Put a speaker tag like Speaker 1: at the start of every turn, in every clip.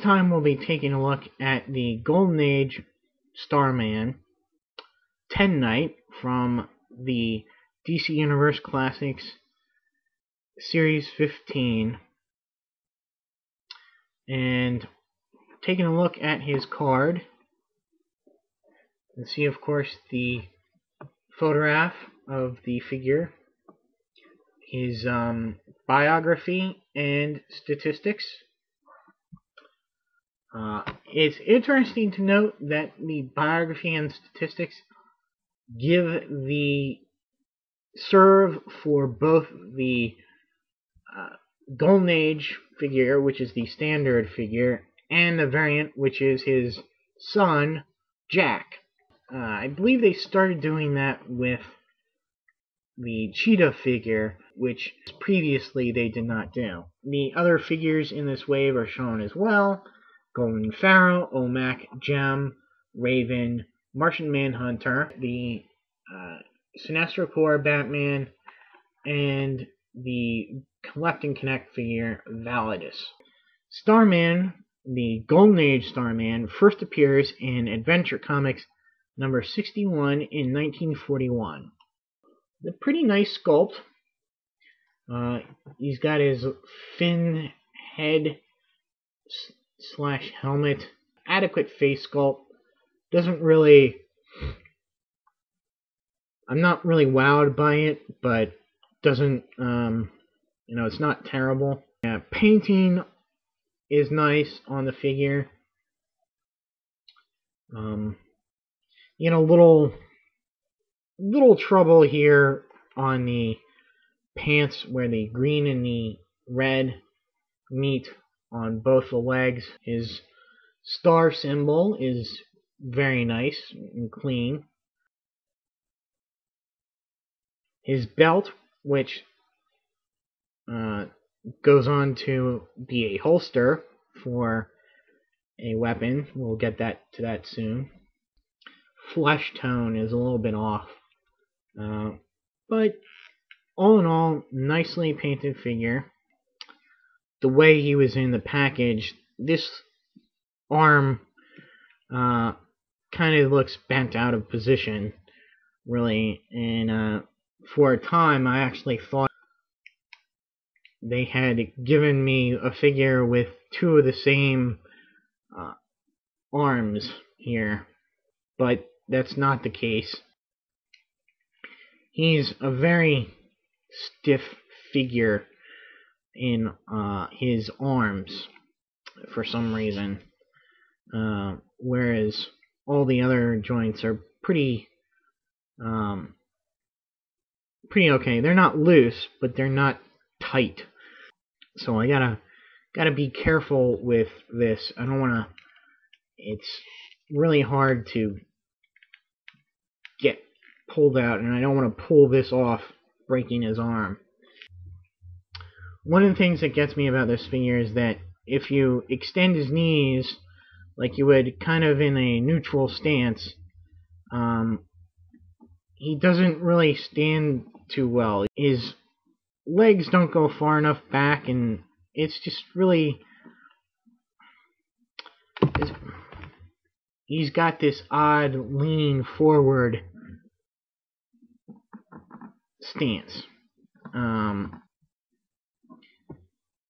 Speaker 1: time we'll be taking a look at the Golden Age Starman 10 Night from the DC Universe Classics Series 15, and taking a look at his card and see, of course, the photograph of the figure, his biography and statistics. It's interesting to note that the biography and statistics serve for both the Golden Age figure, which is the standard figure, and the variant, which is his son, Jack. I believe they started doing that with the Cheetah figure, which previously they did not do. The other figures in this wave are shown as well: Golden Pharaoh, Omac, Gem, Raven, Martian Manhunter, the Sinestro Corps Batman, and the Collect and Connect figure Validus. Starman, the Golden Age Starman, first appears in Adventure Comics number 61 in 1941. A pretty nice sculpt. He's got his fin head slash helmet, adequate face sculpt. Doesn't really, I'm not really wowed by it, but doesn't, it's not terrible. Painting is nice on the figure. Little trouble here on the pants where the green and the red meet on both the legs. His star symbol is very nice and clean. His belt, which goes on to be a holster for a weapon, we'll get to that soon. Flesh tone is a little bit off, but all in all, nicely painted figure. The way he was in the package, this arm kind of looks bent out of position, really, and for a time I actually thought they had given me a figure with two of the same arms here, but that's not the case. He's a very stiff figure in his arms for some reason, whereas all the other joints are pretty okay. They're not loose, but they're not tight. So I gotta be careful with this. I don't wanna. It's really hard to get pulled out, and I don't want to pull this off, breaking his arm. One of the things that gets me about this figure is that if you extend his knees like you would kind of in a neutral stance, he doesn't really stand too well. His legs don't go far enough back, and it's just really... He's got this odd leaning forward stance.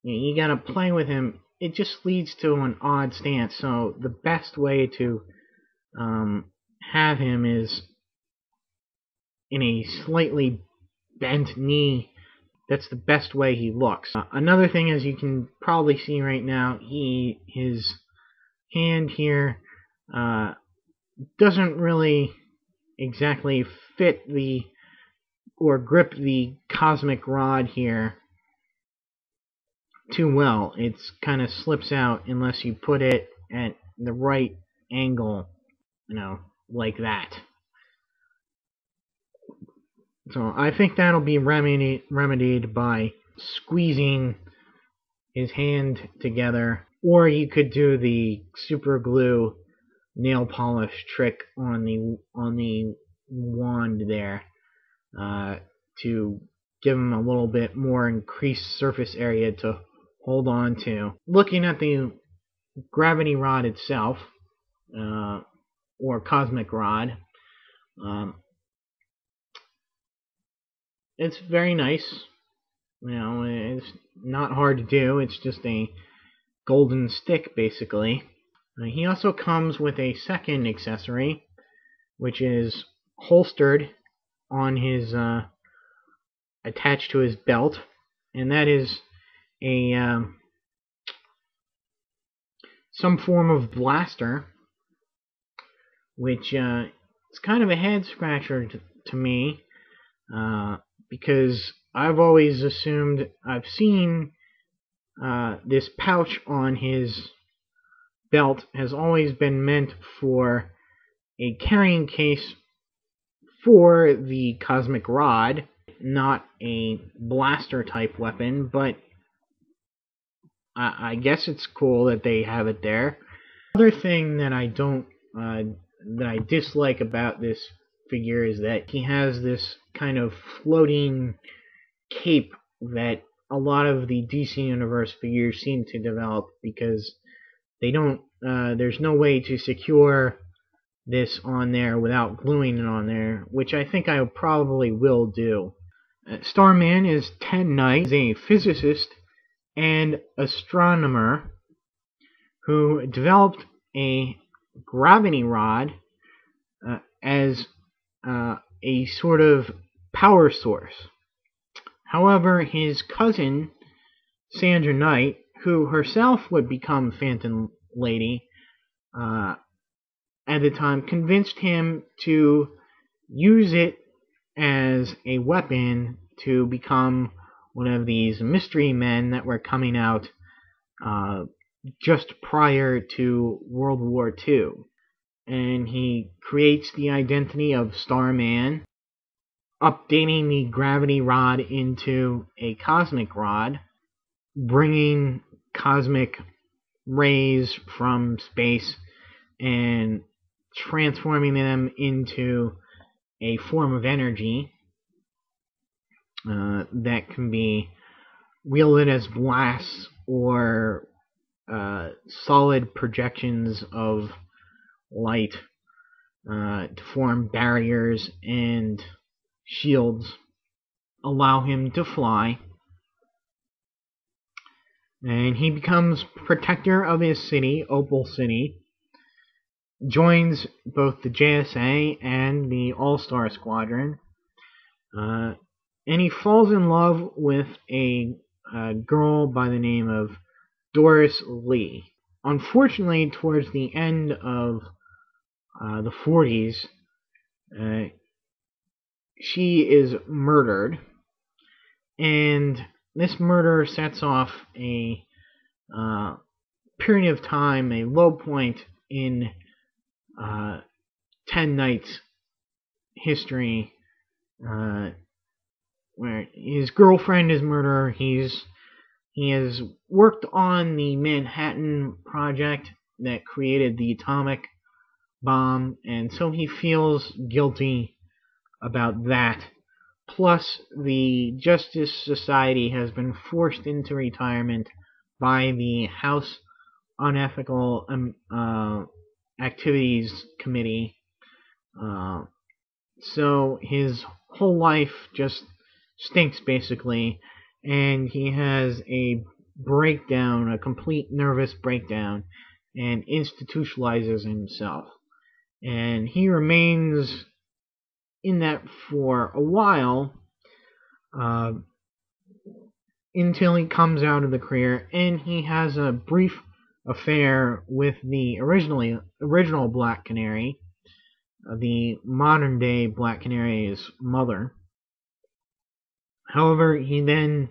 Speaker 1: You gotta play with him. It just leads to an odd stance. So the best way to have him is in a slightly bent knee. That's the best way he looks. Another thing, as you can probably see right now, his hand here doesn't really exactly fit or grip the cosmic rod here too well. It kind of slips out unless you put it at the right angle, like that. So I think that'll be remedied by squeezing his hand together, or you could do the super glue nail polish trick on the wand there to give him a little bit more increased surface area to hold on to. Looking at the gravity rod itself, or cosmic rod. Um, it's very nice. It's not hard to do. It's just a golden stick, basically. He also comes with a second accessory, which is holstered on his attached to his belt, and that is a some form of blaster, which is kind of a head scratcher to me, because I've always assumed I've seen this pouch on his belt has always been meant for a carrying case for the cosmic rod, not a blaster type weapon, but I guess it's cool that they have it there. Another thing that I dislike about this figure is that he has this kind of floating cape that a lot of the DC Universe figures seem to develop, because they don't. There's no way to secure this on there without gluing it on there, which I think I probably will do. Starman is 10 Knight, is a physicist and astronomer who developed a gravity rod as a sort of power source. However, his cousin, Sandra Knight, who herself would become Phantom Lady at the time, convinced him to use it as a weapon to become one of these mystery men that were coming out just prior to World War II. And he creates the identity of Starman, updating the gravity rod into a cosmic rod, bringing cosmic rays from space and transforming them into a form of energy that can be wielded as blasts or solid projections of light to form barriers and shields, allow him to fly. And he becomes protector of his city, Opal City, joins both the JSA and the All-Star Squadron, and he falls in love with a girl by the name of Doris Lee. Unfortunately, towards the end of the 40s, she is murdered, and this murder sets off a period of time, a low point in 10 Knights history, where his girlfriend is murdered. He has worked on the Manhattan Project that created the atomic bomb, and so he feels guilty about that. Plus, the Justice Society has been forced into retirement by the House Unethical Activities Committee. So his whole life just stinks, basically, and he has a breakdown, a complete nervous breakdown, and institutionalizes himself. And he remains in that for a while, until he comes out of the career, and he has a brief affair with the original Black Canary, the modern day Black Canary's mother. However, he then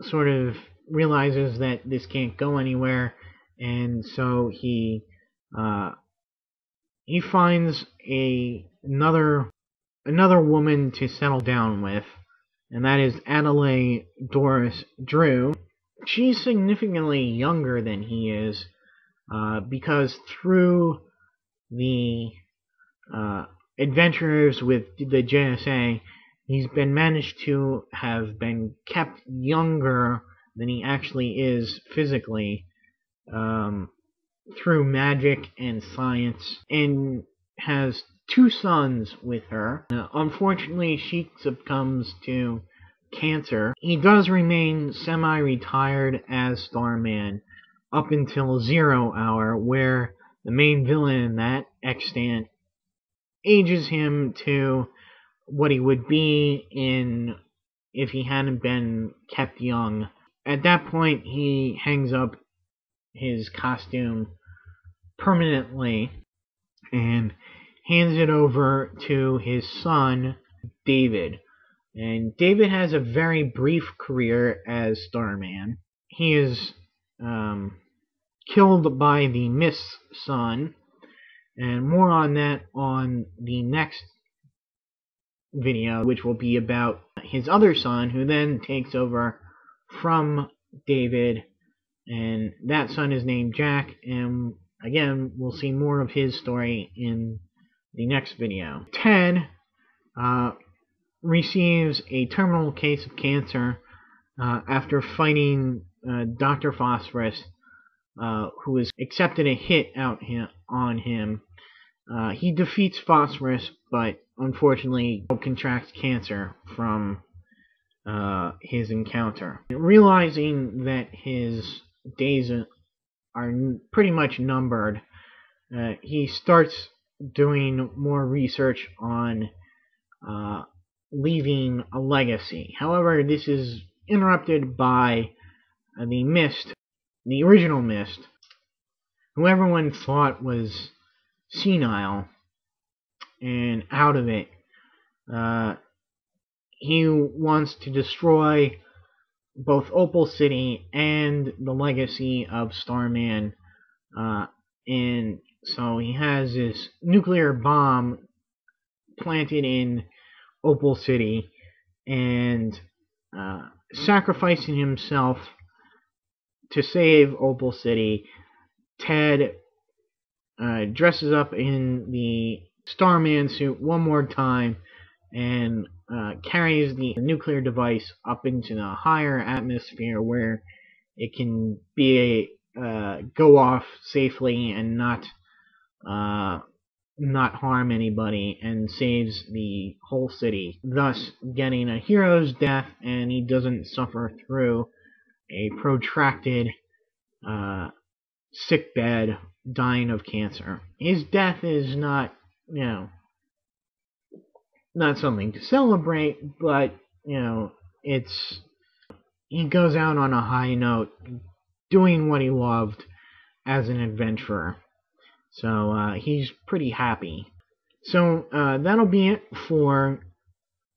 Speaker 1: sort of realizes that this can't go anywhere, and so he finds another woman to settle down with, and that is Adelaide Doris Drew. She's significantly younger than he is, because through the adventures with the JSA, he's been managed to have been kept younger than he actually is physically, through magic and science, and has 2 sons with her. Unfortunately, she succumbs to cancer. He does remain semi-retired as Starman up until 0 Hour, where the main villain in that, extant, ages him to what he would be in if he hadn't been kept young. At that point, he hangs up his costume permanently and hands it over to his son, David. And David has a very brief career as Starman. He is killed by the Mist's son, and more on that on the next video, which will be about his other son, who then takes over from David, and that son is named Jack, and again, we'll see more of his story in the next video. Ted receives a terminal case of cancer after fighting Dr. Phosphorus, who has accepted a hit out on him. He defeats Phosphorus, but unfortunately contracts cancer from his encounter. Realizing that his days are pretty much numbered, he starts doing more research on leaving a legacy. However, this is interrupted by the Mist, the original Mist, who everyone thought was senile and out of it. He wants to destroy both Opal City and the legacy of Starman, and so he has this nuclear bomb planted in Opal City, and sacrificing himself to save Opal City, Ted dresses up in the Starman suit one more time and carries the nuclear device up into the higher atmosphere, where it can be go off safely and not harm anybody, and saves the whole city, thus getting a hero's death, and he doesn't suffer through a protracted sickbed dying of cancer. His death is not, not something to celebrate, but, he goes out on a high note, doing what he loved as an adventurer. So he's pretty happy. So that'll be it for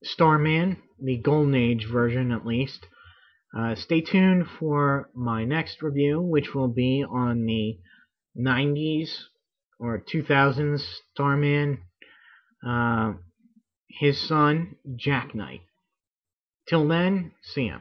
Speaker 1: Starman, the Golden Age version at least. Stay tuned for my next review, which will be on the 90s or 2000s Starman, his son, Jack Knight. Till then, see ya.